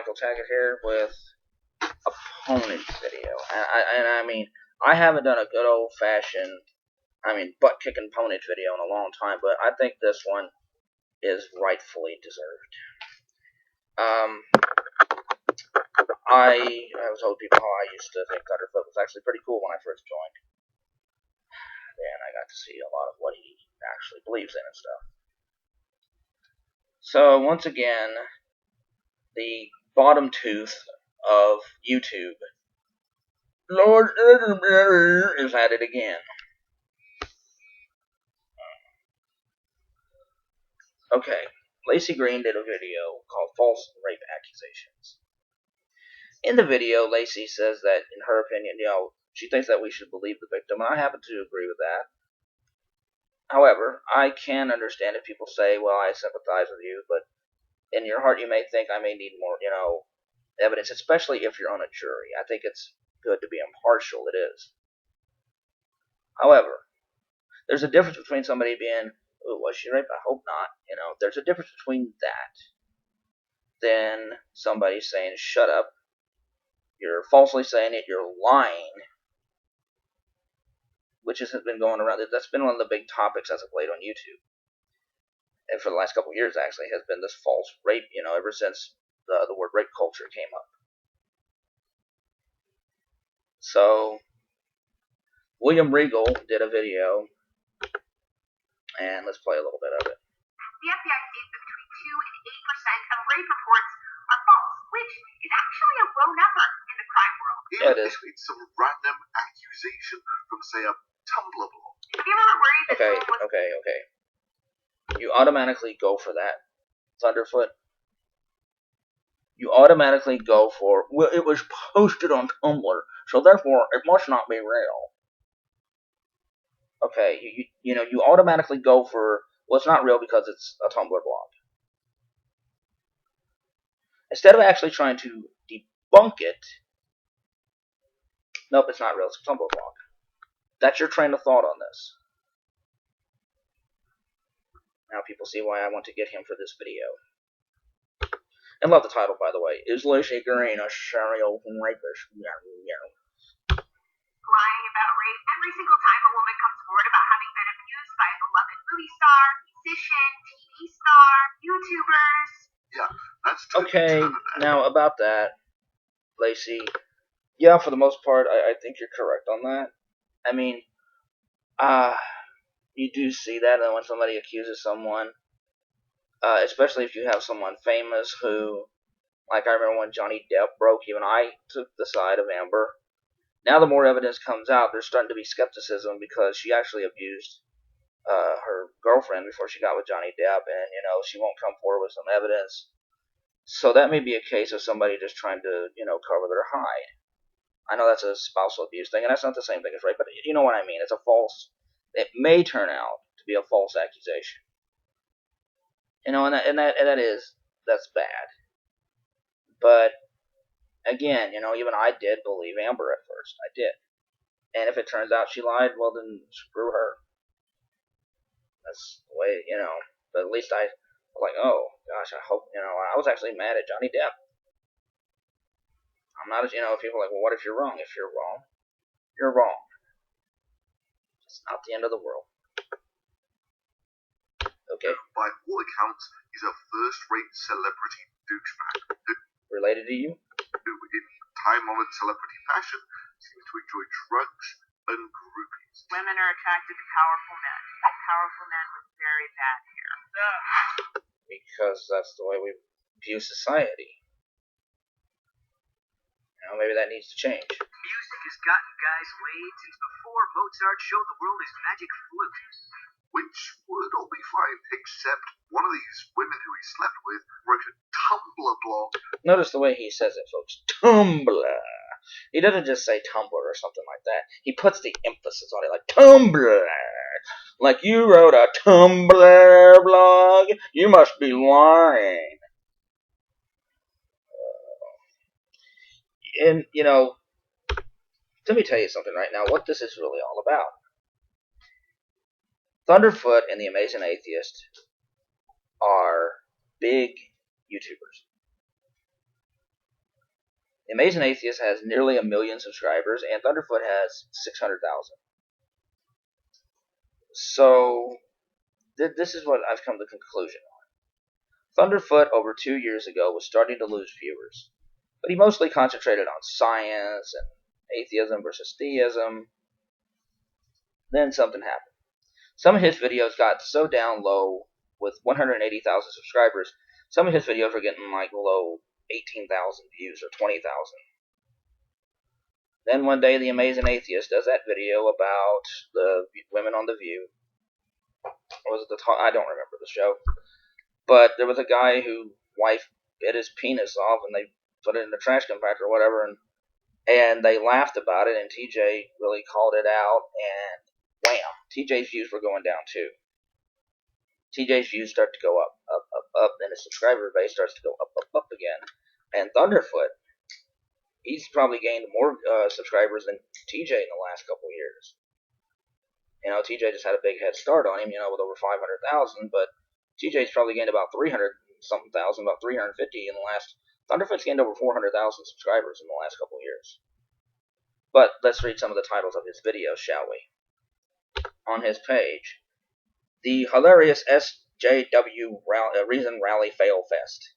Michael Tackett here with opponent video, and I mean, I haven't done a good old-fashioned, butt-kicking opponent video in a long time, but I think this one is rightfully deserved. I was told people how I used to think Thunderf00t was actually pretty cool when I first joined, and I got to see a lot of what he actually believes in and stuff. So once again, the bottom tooth of YouTube, Lord is at it again. Okay, Lacy Green did a video called False Rape Accusations. In the video, Lacy says that, in her opinion, she thinks that we should believe the victim, and I happen to agree with that. However, I can understand if people say, well, I sympathize with you, but in your heart you may think I may need more, evidence, especially if you're on a jury. I think it's good to be impartial, it is. However, there's a difference between somebody being, oh, was she raped? I hope not. There's a difference between that than somebody saying, shut up, you're falsely saying it, you're lying, which has been going around. That's been one of the big topics as of late on YouTube. And for the last couple of years, actually, has been this false rape, ever since the word rape culture came up. So, William Regal did a video, and let's play a little bit of it. The FBI states that between 2 and 8% of rape reports are false, which is actually a low number in the crime world. Yeah, it is. It's some random accusation from, say, a Tumblr blog. Have you ever worried that someone was... Okay. You automatically go for that, Thunderf00t. You automatically go for, well, it was posted on Tumblr, so therefore it must not be real. Okay, you automatically go for, well, it's not real because it's a Tumblr blog. Instead of actually trying to debunk it, nope, it's not real, it's a Tumblr blog. That's your train of thought on this. Now people see why I want to get him for this video. And love the title, by the way. Is Lacy Green a serial rapist? lying about rape every single time a woman comes forward about having been abused by a beloved movie star, musician, TV star, YouTubers. Yeah, that's okay. Now about that, Lacy. Yeah, for the most part, I think you're correct on that. I mean, you do see that when somebody accuses someone, especially if you have someone famous who, like I remember when Johnny Depp broke, even I took the side of Amber. Now the more evidence comes out, there's starting to be skepticism because she actually abused her girlfriend before she got with Johnny Depp, and, she won't come forward with some evidence. So that may be a case of somebody just trying to, cover their hide. I know that's a spousal abuse thing, and that's not the same thing as rape, but you know what I mean. It's a false, it may turn out to be a false accusation. That's bad. But, again, even I did believe Amber at first. I did. And if it turns out she lied, well then, screw her. That's the way, but at least I was like, oh, gosh, I hope, I was actually mad at Johnny Depp. I'm not, people are like, well, what if you're wrong? If you're wrong, you're wrong. It's not the end of the world. Okay. By all accounts, he's a first-rate celebrity douchebag. Related to you? Who, in time-honored celebrity fashion, seems to enjoy drugs and groupies. Women are attracted to powerful men. Powerful men with very bad hair. Because that's the way we view society. Maybe that needs to change. Music has gotten guys laid since before Mozart showed the world his magic flute. Which would all be fine, except one of these women who he slept with wrote a Tumblr blog. Notice the way he says it, folks. Tumblr. He doesn't just say Tumblr or something like that. He puts the emphasis on it, like Tumblr. Like, you wrote a Tumblr blog? You must be lying. And, let me tell you something right now, what this is really all about. Thunderf00t and the Amazing Atheist are big YouTubers. The Amazing Atheist has nearly 1 million subscribers, and Thunderfoot has 600,000. So, this is what I've come to the conclusion on. Thunderfoot, over 2 years ago, was starting to lose viewers. But he mostly concentrated on science and atheism versus theism. Then something happened. Some of his videos got so down low with 180,000 subscribers, some of his videos were getting like below 18,000 views or 20,000. Then one day the Amazing Atheist does that video about the women on The View. Or was it I don't remember the show. But there was a guy whose wife bit his penis off and they put it in a trash compactor or whatever, and they laughed about it, and TJ really called it out, and wham, TJ's views were going down too. TJ's views start to go up, and his subscriber base starts to go up again. And Thunderfoot, he's probably gained more subscribers than TJ in the last couple of years. You know, TJ just had a big head start on him, with over 500,000, but TJ's probably gained about 300-something thousand, about 350 in the last. Thunderfoot's gained over 400,000 subscribers in the last couple of years. But let's read some of the titles of his videos, shall we? On his page, the hilarious SJW Reason Rally Fail Fest.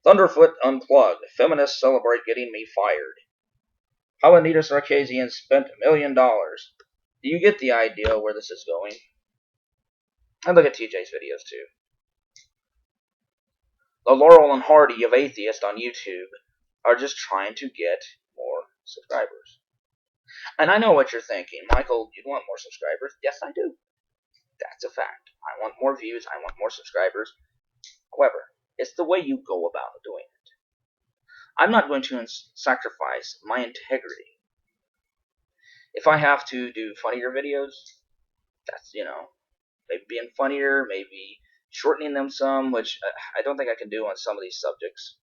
Thunderfoot Unplugged. Feminists celebrate getting me fired. How Anita Sarkeesian spent $1 million. Do you get the idea where this is going? And look at TJ's videos too. The Laurel and Hardy of atheists on YouTube are just trying to get more subscribers. And I know what you're thinking. Michael, you want more subscribers? Yes, I do. That's a fact. I want more views. I want more subscribers. However, it's the way you go about doing it. I'm not going to sacrifice my integrity. If I have to do funnier videos, that's, maybe being funnier, maybe shortening them some, which I don't think I can do on some of these subjects.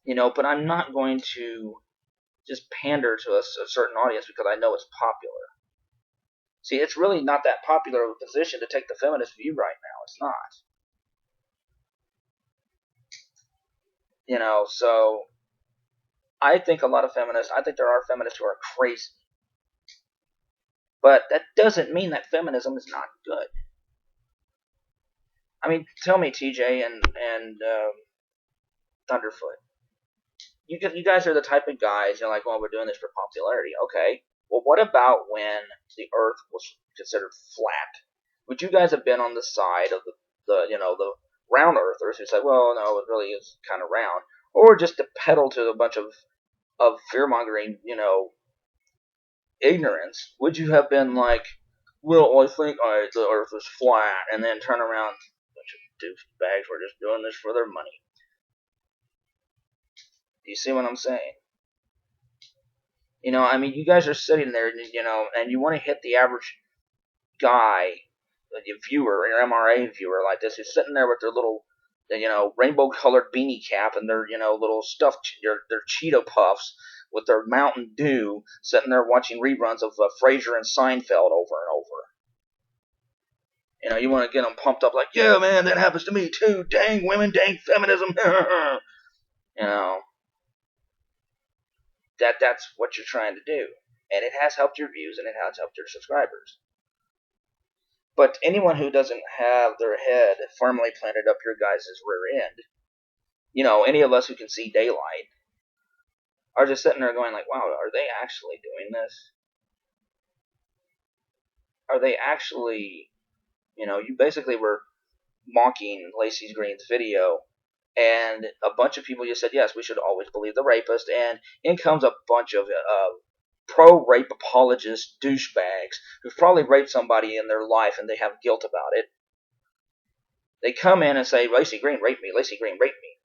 But I'm not going to just pander to a certain audience because I know it's popular. See, it's really not that popular of a position to take the feminist view right now. It's not. So I think a lot of feminists, I think there are feminists who are crazy. But that doesn't mean that feminism is not good. I mean, tell me, TJ and Thunderfoot, you guys are the type of guys, you're like, well, we're doing this for popularity. Okay. Well, what about when the Earth was considered flat? Would you guys have been on the side of the round earthers who said, well, no, it really is kind of round, or just to peddle to a bunch of fear-mongering, ignorance? Would you have been like, well, I think the Earth is flat, and then turn around, a bunch of douchebags were just doing this for their money? Do you see what I'm saying? I mean, you guys are sitting there, and you want to hit the average guy, your viewer, your MRA viewer like this, who's sitting there with their little, rainbow-colored beanie cap and their, little stuffed, their Cheeto Puffs with their Mountain Dew, sitting there watching reruns of Frasier and Seinfeld over and over. You want to get them pumped up like, yeah, man, that happens to me too. Dang women, dang feminism. That's what you're trying to do. And it has helped your views and it has helped your subscribers. But anyone who doesn't have their head firmly planted up your guys' rear end, any of us who can see daylight, are just sitting there going like, wow, are they actually doing this? Are they actually, you basically were mocking Lacy Green's video, and a bunch of people just said, yes, we should always believe the rapist, and in comes a bunch of pro-rape apologist douchebags who've probably raped somebody in their life and they have guilt about it. They come in and say, Lacy Green raped me, Lacy Green raped me.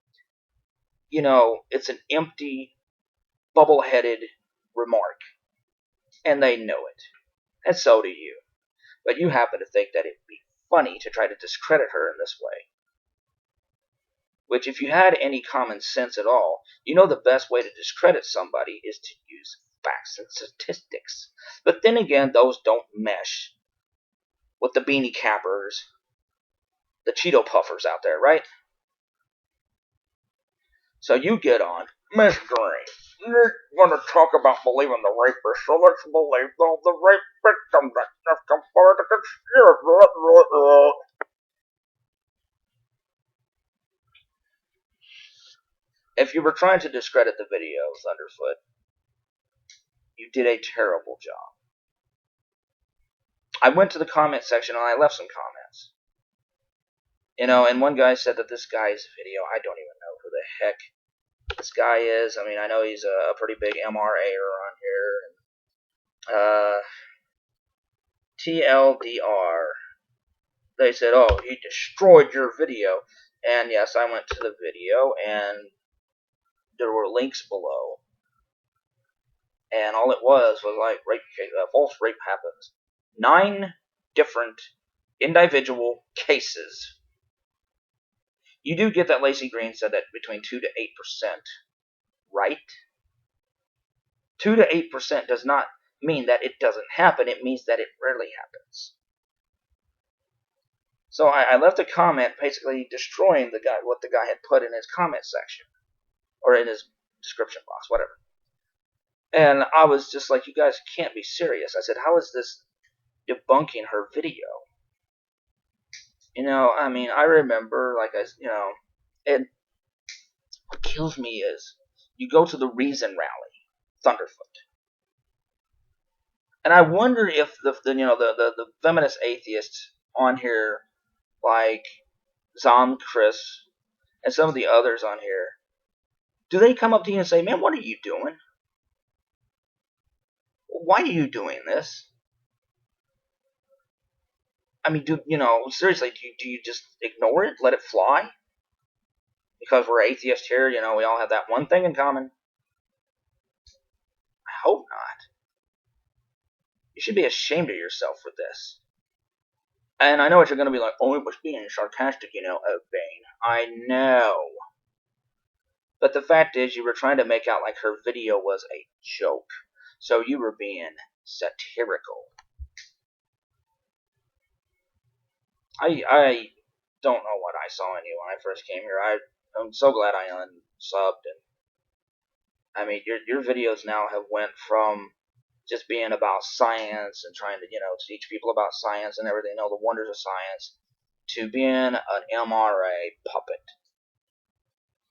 It's an empty, bubble-headed remark. And they know it. And so do you. But you happen to think that it'd be funny to try to discredit her in this way. Which, if you had any common sense at all, the best way to discredit somebody is to use facts and statistics. But then again, those don't mesh with the beanie cappers, the Cheeto puffers out there, right? So you get on, Miss Green, you're going to talk about believing the rapist, so let's believe the rape victim that just come forward to conspiracy. If you were trying to discredit the video, Thunderfoot, you did a terrible job. I went to the comment section and I left some comments. You know, and one guy said that this guy's video, I don't even know who the heck this guy is. I mean, I know he's a pretty big MRA around here. TLDR. They said, oh, he destroyed your video. And yes, I went to the video, and there were links below. And all it was like, rape case, false rape happens. 9 different individual cases. You do get that Lacy Green said that between 2 to 8%, right? 2 to 8% does not mean that it doesn't happen. It means that it rarely happens. So I left a comment basically destroying the guy, what the guy had put in his comment section. Or in his description box, whatever. And I was just like, you guys can't be serious. I said, how is this debunking her video? You know, I mean, I remember, and what kills me is, you go to the Reason rally, Thunderfoot. And I wonder if the feminist atheists on here, like Zom Chris, and some of the others on here, do they come up to you and say, man, what are you doing? Why are you doing this? I mean, seriously, do you just ignore it? Let it fly? Because we're atheists here, we all have that one thing in common? I hope not. You should be ashamed of yourself for this. And I know what you're going to be like, oh, it was being sarcastic, oh, Bane. I know. But the fact is, you were trying to make out like her video was a joke. So you were being satirical. I don't know what I saw in you when I first came here. I'm so glad I unsubbed. And I mean, your videos now have went from just being about science and trying to, teach people about science and everything, the wonders of science, to being an MRA puppet.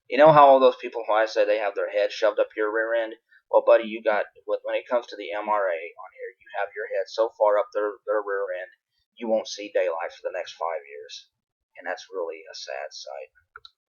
You know how all those people who I say they have their head shoved up your rear end? Well, buddy, when it comes to the MRA on here, you have your head so far up their rear end, you won't see daylight for the next 5 years. And that's really a sad sight.